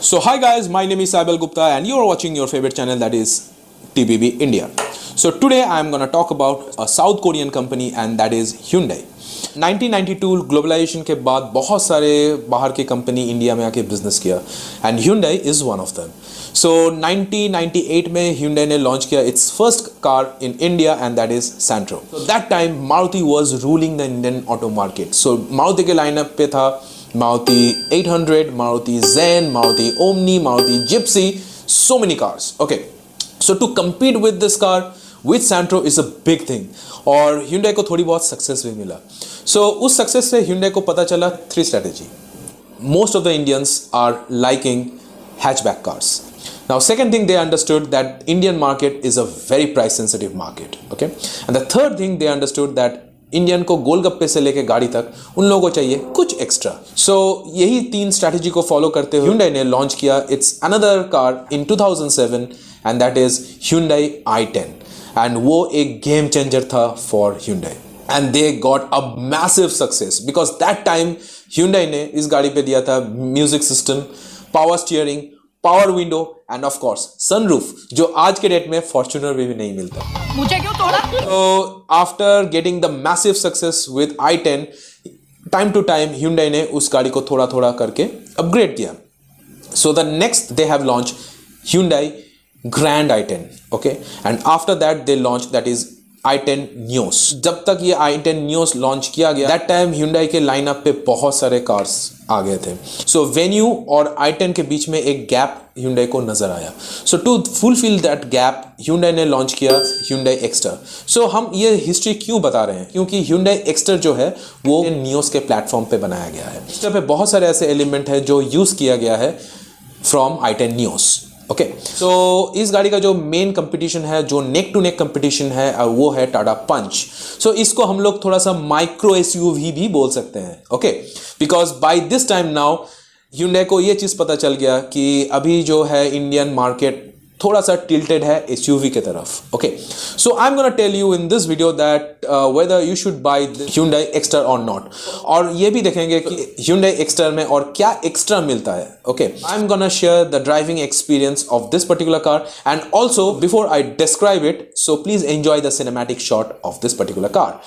So hi guys, my name is Saibal Gupta and you are watching your favorite channel, that is TBB India. So today I am going to talk about a South Korean company and that is Hyundai. 1992 globalisation के बाद बहुत सारे बाहर के company India में आके business किया and Hyundai is one of them. So 1998 में Hyundai ने लॉन्च किया its first car in India and that is Santro. So that time Maruti was ruling the Indian auto market. So Maruti के lineup पे था Maruti 800, Maruti Zen, Maruti Omni, Maruti Gypsy, so many cars. Okay, so to compete with this car with Santro is a big thing. और Hyundai को थोड़ी बहुत success भी मिला. So उस सक्सेस से Hyundai को पता चला three strategy. Most of the Indians are liking hatchback cars. Now second thing they understood that Indian market is a very price sensitive market. Okay, and the third thing they understood that Indian को गोलगप्पे से लेके गाड़ी तक उन लोगों को चाहिए कुछ एक्स्ट्रा. सो यही तीन स्ट्रैटेजी को फॉलो करते हुए Hyundai ने लॉन्च किया it's another car in 2007 and that is Hyundai i10 and वो एक गेम चेंजर था for Hyundai and they got a massive success because that time Hyundai ने इस गाड़ी पे दिया था music system, power steering, power window end of course sunroof, जो आज के डेट में फॉर्च्यूनर में भी नहीं मिलता. मुझे क्यों तोड़ा? So after getting the massive success with i10, time to time Hyundai ने उस गाड़ी को थोड़ा थोड़ा करके अपग्रेड किया. So the next they have launched Hyundai Grand i10, okay, and after that they launched that is i10 Neos. जब तक ये i10 Neos लॉन्च किया गया that time Hyundai के लाइनअप पे बहुत सारे कार्स आ गए थे. सो Venue और i10 के बीच में एक गैप Hyundai को नजर आया. So to fulfill that gap Hyundai ने लॉन्च किया Hyundai Exter. सो हम ये हिस्ट्री क्यों बता रहे हैं? क्योंकि Hyundai Exter जो है वो Neos के प्लेटफॉर्म पे बनाया गया है. Exter पे बहुत सारे ऐसे एलिमेंट है जो यूज किया गया है फ्रॉम i10 Neos. ओके, सो इस गाड़ी का जो मेन कंपटीशन है, जो नेक टू नेक कंपटीशन है, वो है टाटा पंच. सो इसको हम लोग थोड़ा सा माइक्रो एसयूवी भी बोल सकते हैं. Okay, because by this time now Hyundai को ये चीज़ पता चल गया कि अभी जो है इंडियन मार्केट थोड़ा सा टिल्टेड है एसयूवी के तरफ. Okay, so I am gonna tell you in this video that whether you should buy Hyundai Exter or not. और ये भी देखेंगे कि Hyundai Exter में और क्या एक्स्ट्रा मिलता है. Okay, I am gonna share the driving experience of this particular car and also before I describe it, so please enjoy the cinematic shot of this particular car.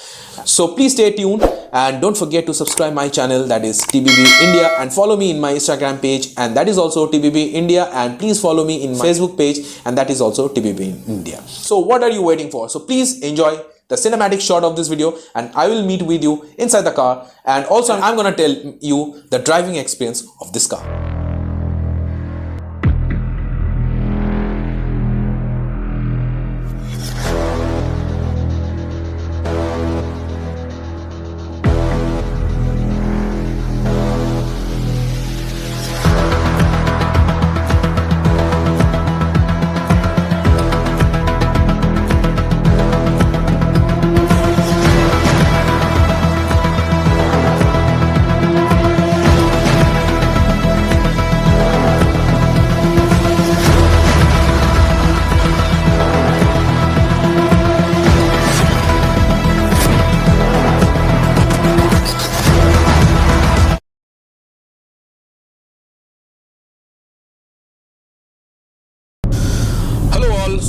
So please stay tuned and don't forget to subscribe my channel, that is TBB India, and follow me in my Instagram page and that is also TBB India, and please follow me in my Facebook page and that is also TBB India. So what are you waiting for? So please enjoy the cinematic shot of this video and I will meet with you inside the car, and also I'm gonna tell you the driving experience of this car.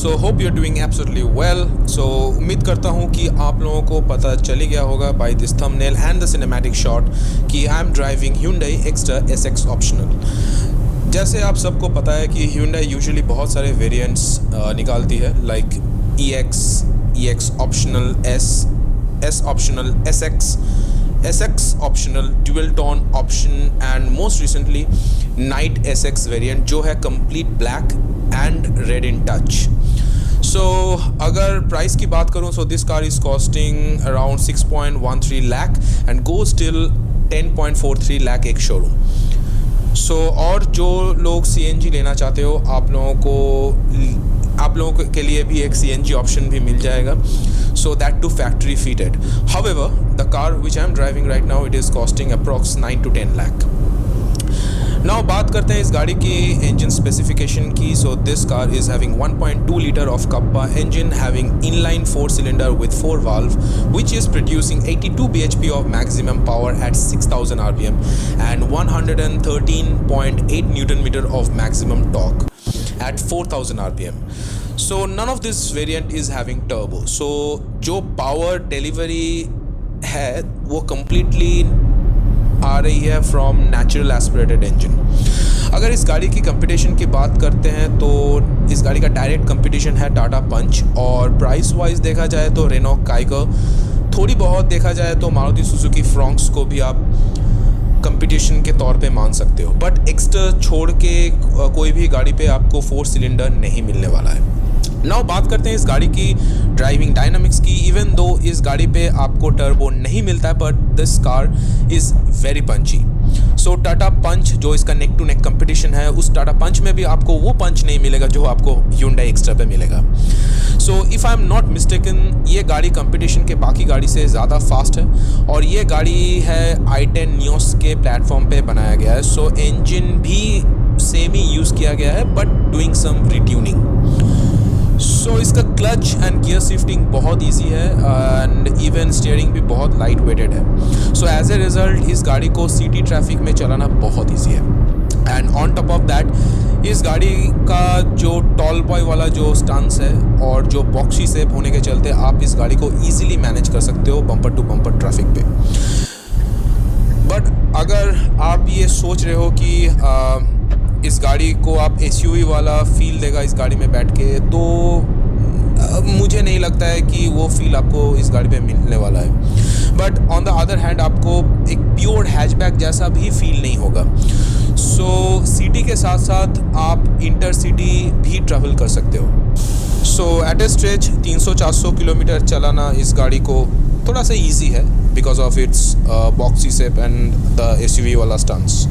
So hope you are doing absolutely well. So उम्मीद करता हूँ कि आप लोगों को पता चली गया होगा by this thumbnail and the cinematic shot कि I am driving Hyundai Exter SX optional. जैसे आप सबको पता है कि Hyundai यूजुअली बहुत सारे वेरिएंट्स निकालती है, like EX optional S optional SX optional, dual tone option and most recently night SX variant जो है complete black and red in touch. So अगर प्राइस की बात करूँ, so this car is costing around 6.13 lakh and goes till 10.43 lakh ex showroom. सो और जो लोग CNG लेना चाहते हो, आप लोगों के लिए भी एक CNG ऑप्शन भी मिल जाएगा. So that too factory fitted. However, the car which I am driving right now, it is costing approx 9 to 10 lakh. Now बात करते हैं इस गाड़ी की इंजन स्पेसिफिकेशन की. सो this car is having 1.2 liter of Kappa engine having inline 4 cylinder with 4 valve which is producing 82 bhp of maximum power at 6000 rpm and 113.8 newton meter of maximum torque at 4000 rpm. So none of this variant is having turbo. So जो power delivery है वो completely आ रही है from natural aspirated engine. अगर इस गाड़ी की competition की बात करते हैं तो इस गाड़ी का डायरेक्ट कंपटीशन है टाटा पंच, और प्राइस वाइज देखा जाए तो रेनो काइगर, थोड़ी बहुत देखा जाए तो मारुति सुजुकी फ्रॉन्क्स को भी आप कंपटीशन के तौर पे मान सकते हो. बट एक्स्ट्रा छोड़ के कोई भी गाड़ी पे आपको 4 सिलेंडर नहीं मिलने वाला है. नाउ बात करते हैं इस गाड़ी की ड्राइविंग डायनामिक्स की. इवन दो इस गाड़ी पे आपको टर्बो नहीं मिलता है but this car is very punchy. So Tata punch जो इसका नेक टू नेक कंपटीशन है, उस टाटा पंच में भी आपको वो पंच नहीं मिलेगा जो आपको Hyundai एक्स्ट्रा पे मिलेगा. So if I am not mistaken ये गाड़ी कंपटीशन के बाकी गाड़ी से ज़्यादा फास्ट है, और ये गाड़ी है i10 Nios के प्लेटफॉर्म पे बनाया गया है. सो इंजन भी सेम ही यूज़ किया गया है बट डूइंग सम रिट्यूनिंग. सो इसका क्लच एंड गियर शिफ्टिंग बहुत इजी है एंड इवन स्टीयरिंग भी बहुत लाइट वेटेड है. सो एज ए रिज़ल्ट इस गाड़ी को सिटी ट्रैफिक में चलाना बहुत इजी है. And on top of that इस गाड़ी का जो टॉल बॉय वाला जो स्टंस है और जो बॉक्सी शेप होने के चलते आप इस गाड़ी को ईजिली मैनेज कर सकते हो बम्पर टू बम्पर ट्रैफिक पे. बट अगर आप ये सोच रहे हो कि इस गाड़ी को आप SUV वाला फील देगा इस गाड़ी में बैठ के, तो मुझे नहीं लगता है कि वो फील आपको इस गाड़ी पे मिलने वाला है. But on the other hand आपको एक प्योर हैचबैक जैसा भी फील नहीं होगा. सो सिटी के साथ साथ आप इंटरसिटी भी ट्रैवल कर सकते हो. सो एट ए स्ट्रेच 300-400 किलोमीटर चलाना इस गाड़ी को थोड़ा सा ईजी है because of it's boxy shape and the SUV वाला स्टंस.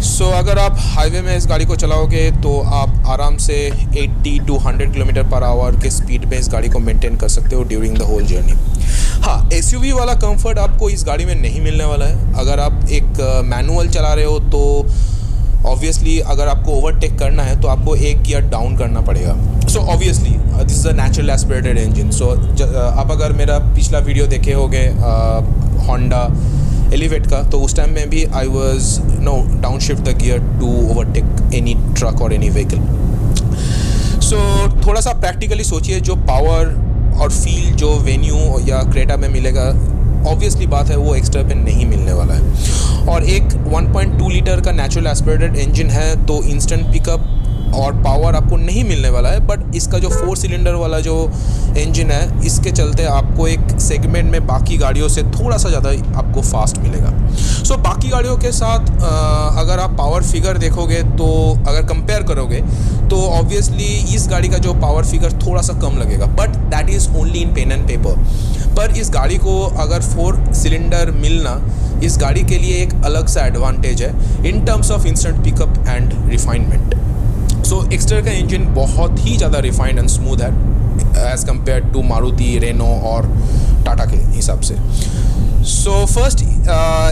सो अगर आप हाईवे में इस गाड़ी को चलाओगे तो आप आराम से 80 to 100 किलोमीटर पर आवर के स्पीड में इस गाड़ी को मेंटेन कर सकते हो ड्यूरिंग द होल जर्नी. हाँ, SUV वाला कंफर्ट आपको इस गाड़ी में नहीं मिलने वाला है. अगर आप एक मैनुअल चला रहे हो तो ऑब्वियसली अगर आपको ओवरटेक करना है तो आपको एक गियर डाउन करना पड़ेगा. So obviously this is a natural aspirated engine. So आप अगर मेरा पिछला वीडियो देखे होंगे होंडा एलिवेट का, तो उस टाइम में भी I was down shift the gear to overtake any truck और एनी व्हीकल. सो थोड़ा सा प्रैक्टिकली सोचिए, जो पावर और फील जो वेन्यू या क्रेटा में मिलेगा ऑब्वियसली बात है वो एक्स्ट्रा पे नहीं मिलने वाला है. और एक 1.2 लीटर का नेचुरल एस्पिरेटेड इंजन है तो इंस्टेंट पिकअप और पावर आपको नहीं मिलने वाला है. बट इसका जो 4 सिलेंडर वाला जो इंजन है इसके चलते आपको एक सेगमेंट में बाकी गाड़ियों से थोड़ा सा ज़्यादा आपको फास्ट मिलेगा. सो बाकी गाड़ियों के साथ अगर आप पावर फिगर देखोगे तो अगर कंपेयर करोगे तो ऑब्वियसली इस गाड़ी का जो पावर फिगर थोड़ा सा कम लगेगा, but that is only in pen and paper. पर इस गाड़ी को अगर 4 सिलेंडर मिलना इस गाड़ी के लिए एक अलग सा एडवांटेज है in terms of instant pickup and refinement. So Exter का इंजन बहुत ही ज़्यादा रिफाइंड एंड स्मूथ है as compared to Maruti, Renault और टाटा के हिसाब से. सो फर्स्ट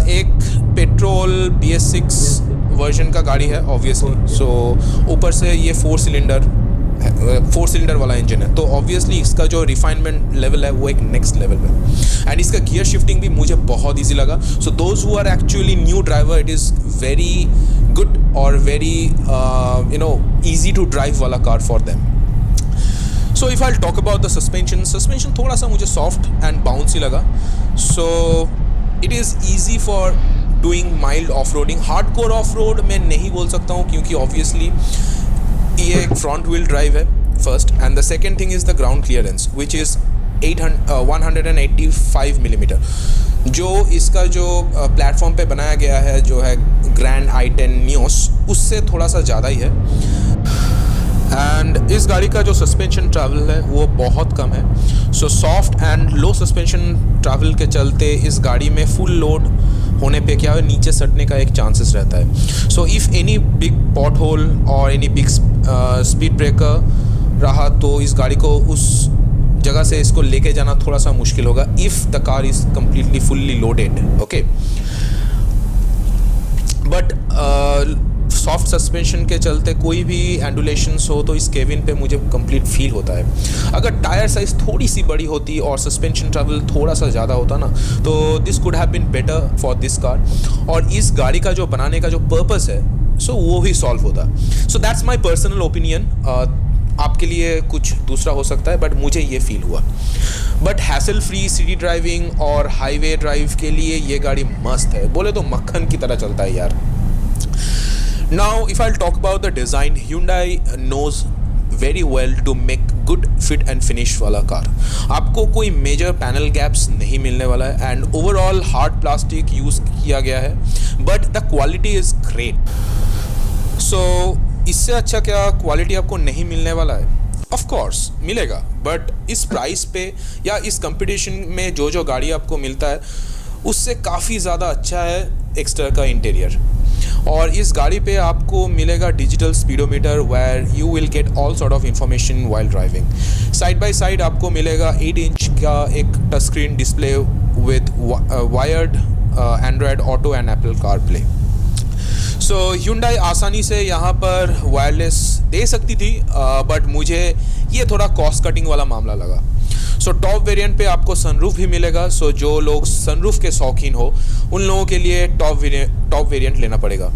एक पेट्रोल BS6 वर्जन का गाड़ी है ऑब्वियसली. सो ऊपर से ये 4 सिलेंडर वाला इंजन है तो ऑब्वियसली इसका जो रिफाइनमेंट लेवल है वो एक नेक्स्ट लेवल पे. एंड इसका गियर शिफ्टिंग भी मुझे बहुत ईजी लगा. So those who are actually new driver it is very good or very easy to drive वाला car for them. So if I'll talk about the suspension थोड़ा सा मुझे soft and bouncy लगा. So it is easy for doing mild off-roading. Hardcore off-road मैं नहीं बोल सकता हूँ क्योंकि obviously ये एक front wheel drive है first, and the second thing is the ground clearance which is 185 millimetre. जो इसका जो प्लेटफॉर्म पे बनाया गया है जो है ग्रैंड i10 Nios उससे थोड़ा सा ज़्यादा ही है. एंड इस गाड़ी का जो सस्पेंशन ट्रैवल है वो बहुत कम है. So soft and low suspension travel के चलते इस गाड़ी में फुल लोड होने पे क्या है नीचे सटने का एक चांसेस रहता है. So if any big pothole और एनी बिग स्पीड ब्रेकर रहा तो इस गाड़ी को उस जगह से इसको लेके जाना थोड़ा सा मुश्किल होगा if the car is completely fully loaded. Okay, but soft suspension के चलते कोई भी एंडुलेशंस हो तो इस केबिन पे मुझे कंप्लीट फील होता है। अगर टायर साइज़ थोड़ी सी बड़ी होती और सस्पेंशन ट्रैवल थोड़ा सा ज़्यादा होता ना, तो this could have been better for this car. और इस गाड़ी का जो बनाने का जो पर्पस है वो भी सॉल्व होता। So that's my personal opinion. आपके लिए कुछ दूसरा हो सकता है, बट मुझे ये फील हुआ। But hassle free city driving और हाईवे ड्राइव के लिए ये गाड़ी मस्त है, बोले तो मक्खन की तरह चलता है यार। Now if I talk about the design, Hyundai knows very well to make good fit and finish वाला कार। आपको कोई मेजर पैनल गैप्स नहीं मिलने वाला है and overall hard plastic use किया गया है, but the quality is great. So इससे अच्छा क्या क्वालिटी आपको नहीं मिलने वाला है? ऑफ कोर्स मिलेगा, बट इस प्राइस पे या इस कंपटीशन में जो गाड़ी आपको मिलता है उससे काफ़ी ज़्यादा अच्छा है एक्सटर का इंटीरियर। और इस गाड़ी पे आपको मिलेगा digital speedometer where you will get all sort of information while driving. Side by side आपको मिलेगा 8 इंच का एक touch screen display with wired Android Auto and Apple CarPlay. So Hyundai आसानी से यहाँ पर वायरलेस दे सकती थी, बट मुझे ये थोड़ा कॉस्ट कटिंग वाला मामला लगा। सो टॉप वेरिएंट पे आपको सनरूफ भी मिलेगा। सो जो लोग सनरूफ के शौकीन हो उन लोगों के लिए टॉप वेरिएंट लेना पड़ेगा।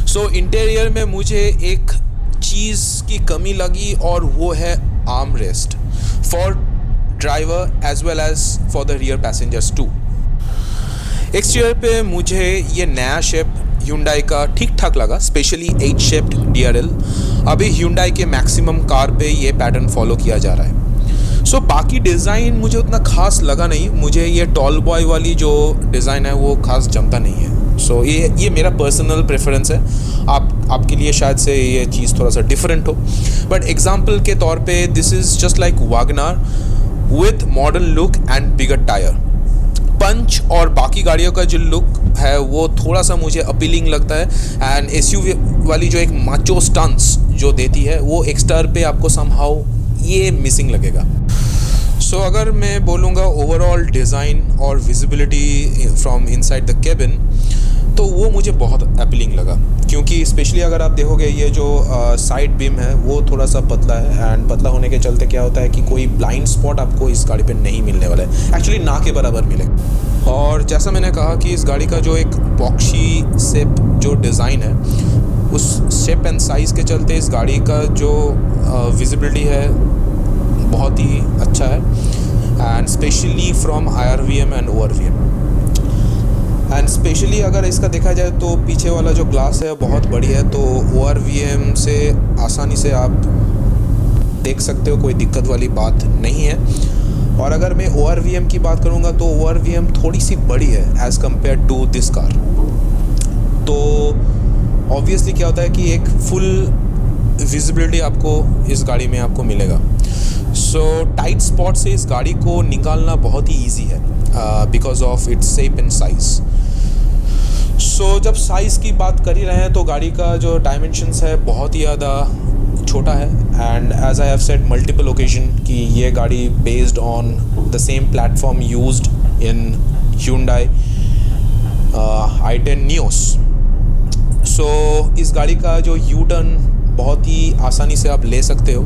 सो इंटीरियर में मुझे एक चीज़ की कमी लगी और वो है armrest for driver as well as for the rear passengers too. Exterior पे मुझे ये नया शेप Hyundai का ठीक ठाक लगा, स्पेशली 8 शेप्ड DRL। अभी Hyundai के मैक्सिमम कार पे ये पैटर्न फॉलो किया जा रहा है। सो बाकी डिज़ाइन मुझे उतना खास लगा नहीं। मुझे ये टॉल बॉय वाली जो डिज़ाइन है वो खास जमता नहीं है। सो ये मेरा पर्सनल प्रेफरेंस है। आपके लिए शायद से ये चीज़ थोड़ा सा डिफरेंट हो, बट एग्जाम्पल के तौर पे this is just like WagonR with modern look and bigger tyre. Punch और बाकी गाड़ियों का जो लुक है वो थोड़ा सा मुझे अपीलिंग लगता है एंड SUV वाली जो एक माचो स्टंस जो देती है वो एक्सटर पे आपको समहाउ ये मिसिंग लगेगा। सो अगर मैं बोलूँगा ओवरऑल डिज़ाइन और visibility from inside the cabin, तो वो मुझे बहुत अपीलिंग लगा, क्योंकि स्पेशली अगर आप देखोगे ये जो साइड बीम है वो थोड़ा सा पतला है एंड पतला होने के चलते क्या होता है कि कोई ब्लाइंड स्पॉट आपको इस गाड़ी पे नहीं मिलने वाला है, एक्चुअली ना के बराबर मिलेगा। और जैसा मैंने कहा कि इस गाड़ी का जो एक बॉक्सी शेप जो डिज़ाइन है उस शेप एंड साइज़ के चलते इस गाड़ी का जो विजिबिलिटी है बहुत ही अच्छा है and specially from IRVM and ORVM। And specially अगर इसका देखा जाए तो पीछे वाला जो ग्लास है बहुत बड़ी है, तो ORVM से आसानी से आप देख सकते हो, कोई दिक्कत वाली बात नहीं है। और अगर मैं ORVM की बात करूँगा तो ORVM थोड़ी सी बड़ी है as compared to this car. तो ऑब्वियसली क्या होता है कि एक फुल विजिबिलिटी आपको इस गाड़ी में आपको मिलेगा। सो टाइट स्पॉट से इस गाड़ी को निकालना बहुत ही ईजी है because of its shape and size. So जब साइज़ की बात कर ही रहे हैं तो गाड़ी का जो डायमेंशंस है बहुत ही ज़्यादा छोटा है and as I have said multiple occasion कि ये गाड़ी based on the same platform used in Hyundai i10 Nios। So इस गाड़ी का जो यू टर्न बहुत ही आसानी से आप ले सकते हो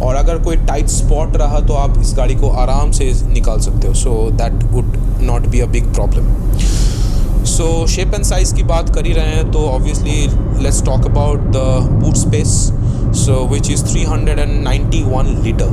और अगर कोई टाइट स्पॉट रहा तो आप इस गाड़ी को आराम से निकाल सकते हो। So that would not be a big problem. So shape and size की बात कर ही रहे हैं तो obviously let's talk about the boot space, so which is 391 litre,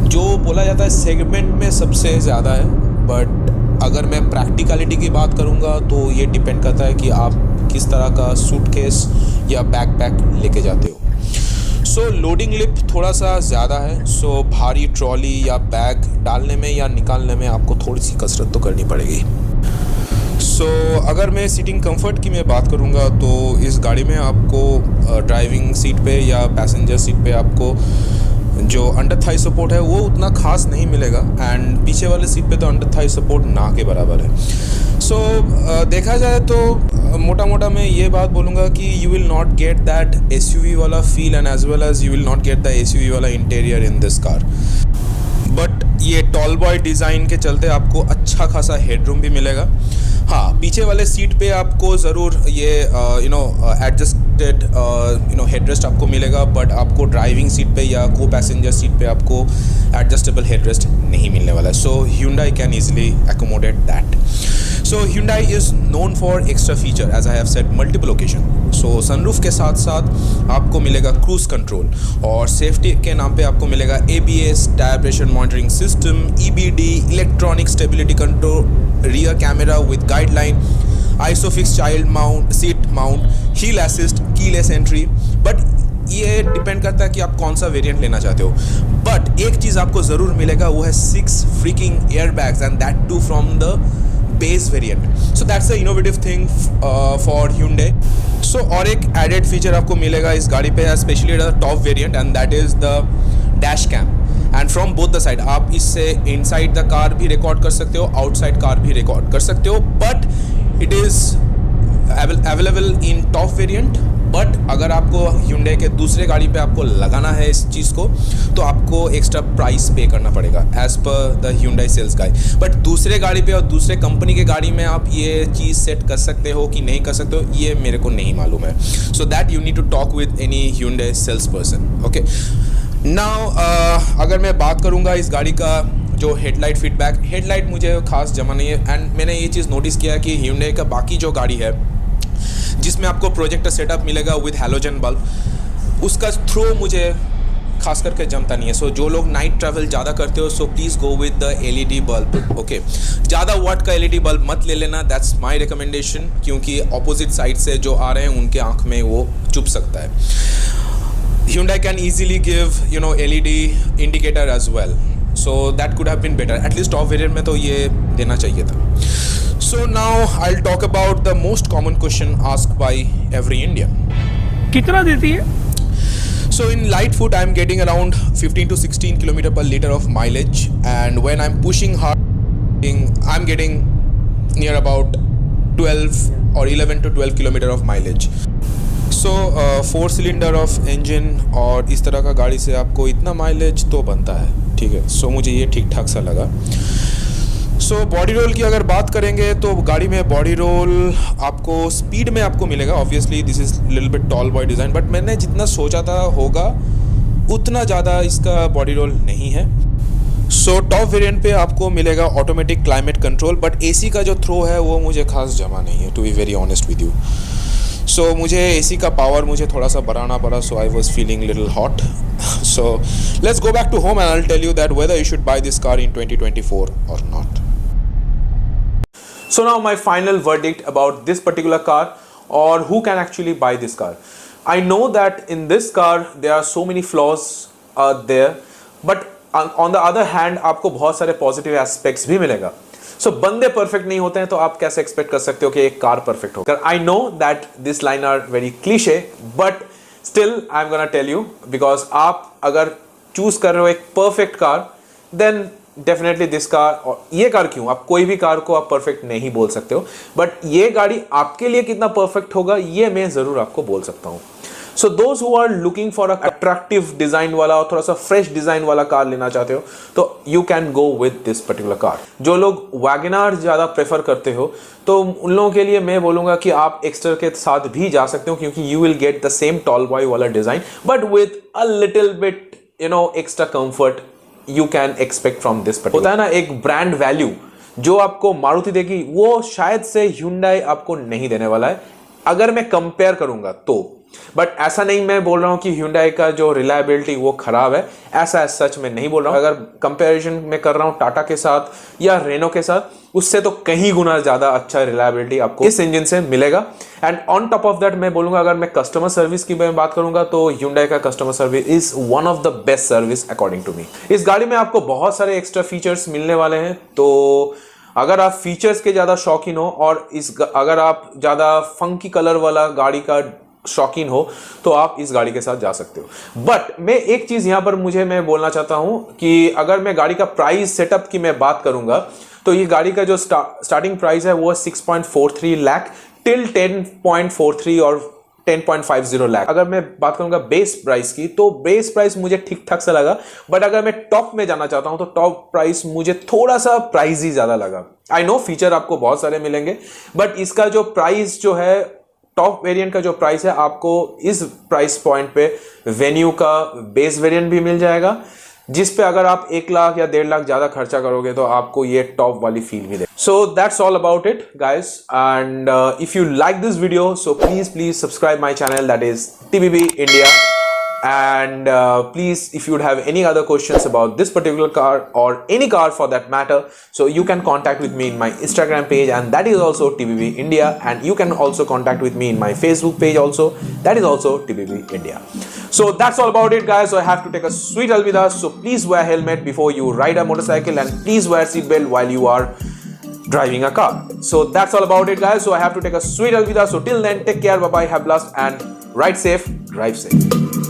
जो बोला जाता है सेगमेंट में सबसे ज़्यादा है। बट अगर मैं प्रैक्टिकलिटी की बात करूँगा तो ये डिपेंड करता है कि आप किस तरह का सूटकेस या बैकपैक लेके जाते हो। सो लोडिंग लिप थोड़ा सा ज़्यादा है, सो भारी ट्रॉली या बैग डालने में या निकालने में आपको थोड़ी सी कसरत तो करनी पड़ेगी। सो अगर मैं सीटिंग कंफर्ट की मैं बात करूँगा तो इस गाड़ी में आपको ड्राइविंग सीट पे या पैसेंजर सीट पे आपको जो अंडर थाई सपोर्ट है वो उतना खास नहीं मिलेगा एंड पीछे वाले सीट पे तो अंडर थाई सपोर्ट ना के बराबर है। सो देखा जाए तो मोटा मोटा मैं ये बात बोलूँगा कि you will not get that SUV वाला feel and as well as you will not get the SUV वाला interior in this car. But ये टॉल बॉय डिज़ाइन के चलते आपको अच्छा खासा हेडरूम भी मिलेगा। हाँ, पीछे वाले सीट पे आपको ज़रूर ये एडजस्टेड हेडरेस्ट आपको मिलेगा, बट आपको ड्राइविंग सीट पे या को पैसेंजर सीट पे आपको एडजस्टेबल हेडरेस्ट नहीं मिलने वाला है। So Hyundai can easily accommodate that. So Hyundai is known for extra feature as I have said multiple occasion. So sunroof के साथ साथ आपको मिलेगा क्रूज कंट्रोल, और सेफ्टी के नाम पे आपको मिलेगा ABS, tyre pressure monitoring system, EBD, electronic stability control, rear camera with guideline, isofix child mount, seat mount, hill assist, keyless entry. But ये डिपेंड करता है कि आप कौन सा वेरिएंट लेना चाहते हो। बट एक चीज़ आपको ज़रूर मिलेगा, वो है 6 freaking airbags, and that too from the base variant. So that's a innovative thing for Hyundai। So और एक एडेड फीचर आपको मिलेगा इस गाड़ी पे, specially the top variant, and that is the dash cam. And from both the side आप इससे inside the car भी रिकॉर्ड कर सकते हो, आउटसाइड कार भी रिकॉर्ड कर सकते हो। But it is available in top variant. But अगर आपको Hyundai के दूसरे गाड़ी पे आपको लगाना है इस चीज़ को, तो आपको एक्स्ट्रा प्राइस पे करना पड़ेगा as per the Hyundai sales guide. But दूसरे गाड़ी पे और दूसरे कंपनी के गाड़ी में आप ये चीज़ सेट कर सकते हो कि नहीं कर सकते हो, ये मेरे को नहीं मालूम है। So that you need to talk with any Hyundai sales person. Okay, now अगर मैं बात करूँगा इस गाड़ी का जो हेडलाइट फीडबैक, हेडलाइट मुझे खास जमा नहीं है। एंड मैंने ये चीज़ नोटिस किया कि Hyundai का बाकी जो गाड़ी है जिसमें आपको प्रोजेक्टर सेटअप मिलेगा विद हैलोजन बल्ब, उसका थ्रो मुझे खास करके जमता नहीं है। सो जो लोग नाइट ट्रैवल ज़्यादा करते हो, so please go with the LED bulb. Okay, ज़्यादा वाट का LED बल्ब मत ले लेना, दैट्स माई रिकमेंडेशन, क्योंकि अपोजिट साइड से जो आ रहे हैं उनके आँख में वो चुभ सकता है। Hyundai can easily give LED indicator as well, so that could have been better, at least top variant में तो ये देना चाहिए था। So now I'll talk about the most common question asked by every Indian. कितना देती है? So in light foot I'm getting around 15 to 16 km per liter of mileage, and when I'm pushing hard I'm getting near about 12 or 11 to 12 km of mileage. So 4 cylinder of engine और इस तरह का गाड़ी से आपको इतना mileage तो बनता है, ठीक है। सो मुझे ये ठीक ठाक सा लगा। सो बॉडी रोल की अगर बात करेंगे तो गाड़ी में बॉडी रोल आपको स्पीड में आपको मिलेगा। Obviously this is little bit toll boy design, but मैंने जितना सोचा था होगा उतना ज़्यादा इसका बॉडी रोल नहीं है। सो टॉप वेरिएंट पे आपको मिलेगा automatic climate control, but AC का जो थ्रो है वो मुझे खास जमा नहीं है, to be very honest with you. So मुझे AC का पावर मुझे थोड़ा सा बढ़ाना पड़ा, so I was feeling little hot. So let's go back to home and I will tell you that whether you should buy this car in 2024 or not. So now my final verdict about this particular car, or who can actually buy this car. I know that in this car there are so many flaws there, but on the other hand आपको बहुत सारे positive aspects भी मिलेगा। So बंदे perfect नहीं होते हैं तो आप कैसे expect कर सकते हो कि एक कार perfect हो। I know that this line are very cliche, but still I'm gonna tell you, because आप अगर choose कर रहे हो एक perfect car, then definitely this car, और ये कार क्यों, आप कोई भी कार को आप परफेक्ट नहीं बोल सकते हो, बट ये गाड़ी आपके लिए कितना परफेक्ट होगा ये मैं ज़रूर आपको बोल सकता हूँ। So those who are looking for a attractive design वाला और थोड़ा सा फ्रेश डिज़ाइन वाला कार लेना चाहते हो, तो you can go with this particular car. जो लोग वैगनआर ज़्यादा प्रेफर करते हो, तो उन लोगों के लिए मैं बोलूँगा कि आप एक्स्टर के साथ भी जा सकते हो, क्योंकि you will get the same tall boy वाला design, but with a little bit extra comfort you can expect from this. होता है ना एक ब्रांड वैल्यू जो आपको मारुति देगी, वो शायद से Hyundai आपको नहीं देने वाला है अगर मैं कंपेयर करूंगा तो। बट ऐसा नहीं मैं बोल रहा हूं कि Hyundai का जो रिलायबिलिटी वो खराब है, ऐसा सच में नहीं बोल रहा हूं। अगर कंपैरिजन में कर रहा हूं टाटा के साथ या रेनो के साथ, उससे तो कहीं गुना ज्यादा अच्छा रिलायबिलिटी आपको इस इंजन से मिलेगा। And on top of that मैं बोलूंगा, अगर मैं कस्टमर सर्विस की बात करूंगा तो Hyundai का customer service is one of the best service according to me. इस गाड़ी में आपको बहुत सारे एक्स्ट्रा फीचर्स मिलने वाले हैं, तो अगर आप फीचर्स के ज्यादा शौकीन हो और अगर आप ज्यादा फंकी कलर वाला गाड़ी का शौकीन हो, तो आप इस गाड़ी के साथ जा सकते हो। बट मैं एक चीज यहां पर मैं बोलना चाहता हूं कि अगर मैं गाड़ी का प्राइस सेटअप की मैं बात करूंगा, तो ये गाड़ी का जो स्टार्टिंग प्राइस है वो 6.43 लाख टिल 10.43 और 10.50 लाख। अगर मैं बात करूंगा बेस प्राइस की, तो बेस प्राइस मुझे ठीक ठाक सा लगा, बट अगर मैं टॉप में जाना चाहता हूं तो टॉप प्राइस मुझे थोड़ा सा प्राइस ही ज्यादा लगा। आई नो फीचर आपको बहुत सारे मिलेंगे, बट इसका जो प्राइस जो है, टॉप वेरिएंट का जो प्राइस है, आपको इस प्राइस पॉइंट पे वेन्यू का बेस वेरिएंट भी मिल जाएगा, जिस पे अगर आप 1 लाख या 1.5 लाख ज्यादा खर्चा करोगे तो आपको ये टॉप वाली फील मिले। So that's all about it guys, and if you like this video so please subscribe my channel, that is TBB India, and please, if you'd have any other questions about this particular car or any car for that matter, so you can contact with me in my Instagram page, and that is also TBB India, and you can also contact with me in my Facebook page also, that is also TBB India. So that's all about it guys. So I have to take a sweet alvida, so please wear helmet before you ride a motorcycle, and please wear seat belt while you are driving a car. So that's all about it guys. So I have to take a sweet alvida. So till then, take care, bye bye, have blast, and ride safe, drive safe.